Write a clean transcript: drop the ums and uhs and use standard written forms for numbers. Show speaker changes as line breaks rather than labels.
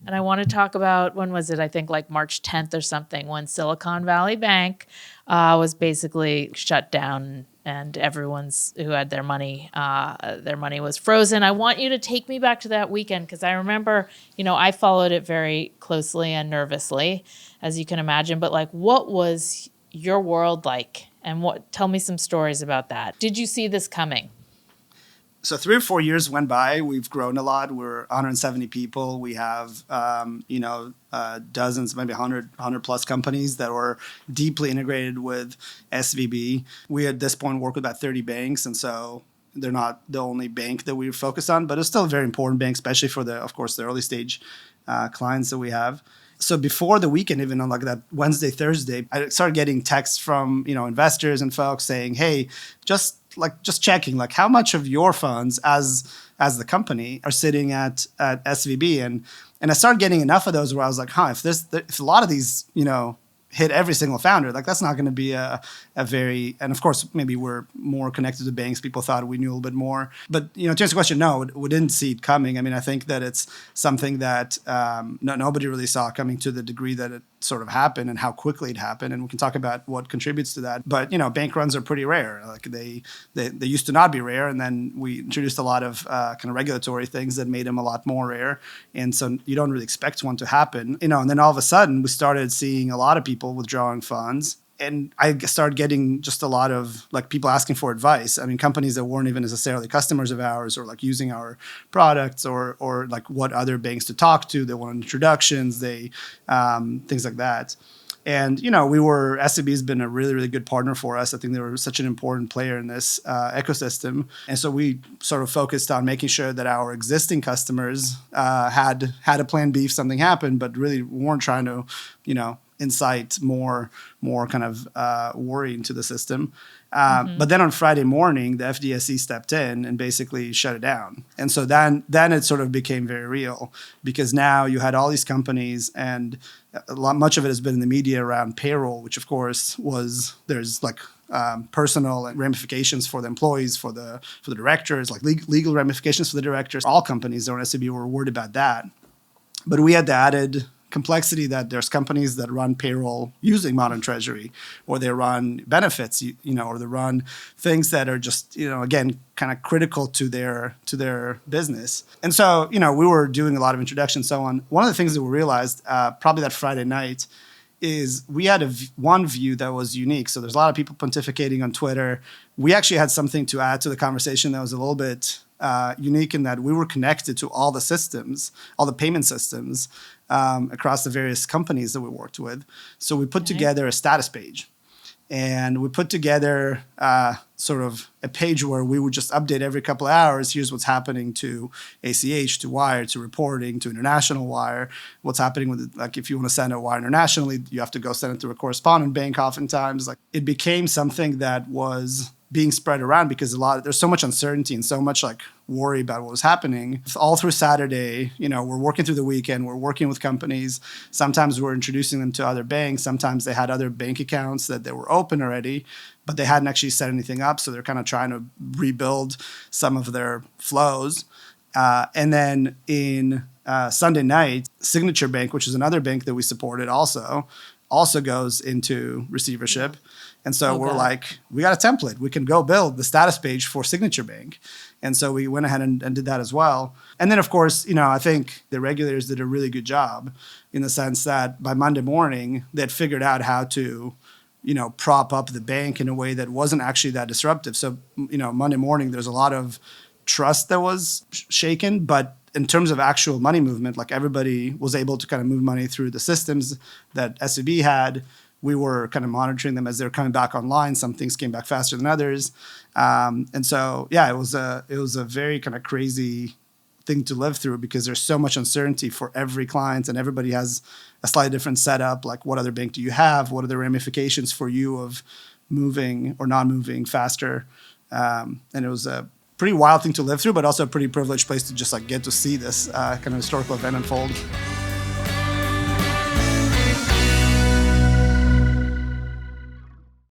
And I want to talk about, when was it? I think like March 10th or something, when Silicon Valley Bank was basically shut down and everyone's who had their money was frozen. I want you to take me back to that weekend because I remember, I followed it very closely and nervously, as you can imagine. But like, what was your world like? And tell me some stories about that. Did you see this coming?
So 3 or 4 years went by. We've grown a lot. We're 170 people. We have, dozens, maybe 100 plus companies that were deeply integrated with SVB. We at this point work with about 30 banks. And so they're not the only bank that we focus on, but it's still a very important bank, especially for the early stage clients that we have. So before the weekend, even on like that Wednesday, Thursday, I started getting texts from, investors and folks saying, hey, just checking, like how much of your funds as the company are sitting at SVB. And I started getting enough of those where I was like, if a lot of these, hit every single founder, like that's not going to be a very, and of course, maybe we're more connected to banks. People thought we knew a little bit more, but to answer the question, no, we didn't see it coming. I mean, I think that it's something that nobody really saw coming to the degree that it sort of happened and how quickly it happened. And we can talk about what contributes to that. But, bank runs are pretty rare. Like they used to not be rare. And then we introduced a lot of kind of regulatory things that made them a lot more rare. And so you don't really expect one to happen, and then all of a sudden we started seeing a lot of people withdrawing funds. And I started getting just a lot of like people asking for advice. I mean, companies that weren't even necessarily customers of ours or like using our products or like what other banks to talk to. They wanted introductions, things like that. And, SVB has been a really, really good partner for us. I think they were such an important player in this ecosystem. And so we sort of focused on making sure that our existing customers had a plan B if something happened, but really weren't trying to, incite more kind of worry into the system. But then on Friday morning, the FDIC stepped in and basically shut it down. And so then it sort of became very real because now you had all these companies and much of it has been in the media around payroll, which of course there's like personal ramifications for the employees, for the directors, like legal ramifications for the directors. All companies that were in SVB were worried about that. But we had the added complexity that there's companies that run payroll using modern Treasury, or they run benefits, or they run things that are just, again, kind of critical to their business. And so, we were doing a lot of introductions, so on. One of the things that we realized probably that Friday night is we had one view that was unique. So there's a lot of people pontificating on Twitter. We actually had something to add to the conversation that was a little bit unique in that we were connected to all the systems, all the payment systems across the various companies that we worked with. So we put together a status page. And we put together sort of a page where we would just update every couple of hours. Here's what's happening to ACH, to wire, to reporting, to international wire. What's happening with, like, if you want to send a wire internationally, you have to go send it to a correspondent bank oftentimes. Like, it became something that was being spread around because there's so much uncertainty and so much like worry about what was happening. All through Saturday, we're working through the weekend, we're working with companies. Sometimes we're introducing them to other banks. Sometimes they had other bank accounts that they were open already, but they hadn't actually set anything up. So they're kind of trying to rebuild some of their flows. And then in Sunday night, Signature Bank, which is another bank that we supported also goes into receivership. And so we're like, we got a template. We can go build the status page for Signature Bank. And so we went ahead and did that as well. And then, of course, I think the regulators did a really good job in the sense that by Monday morning, they'd figured out how to, prop up the bank in a way that wasn't actually that disruptive. So, Monday morning, there's a lot of trust that was shaken, but in terms of actual money movement, like everybody was able to kind of move money through the systems that SVB had. We were kind of monitoring them as they were coming back online. Some things came back faster than others. And so, it was a very kind of crazy thing to live through because there's so much uncertainty for every client and everybody has a slightly different setup. Like, what other bank do you have? What are the ramifications for you of moving or not moving faster? And it was a pretty wild thing to live through, but also a pretty privileged place to just like get to see this kind of historical event unfold.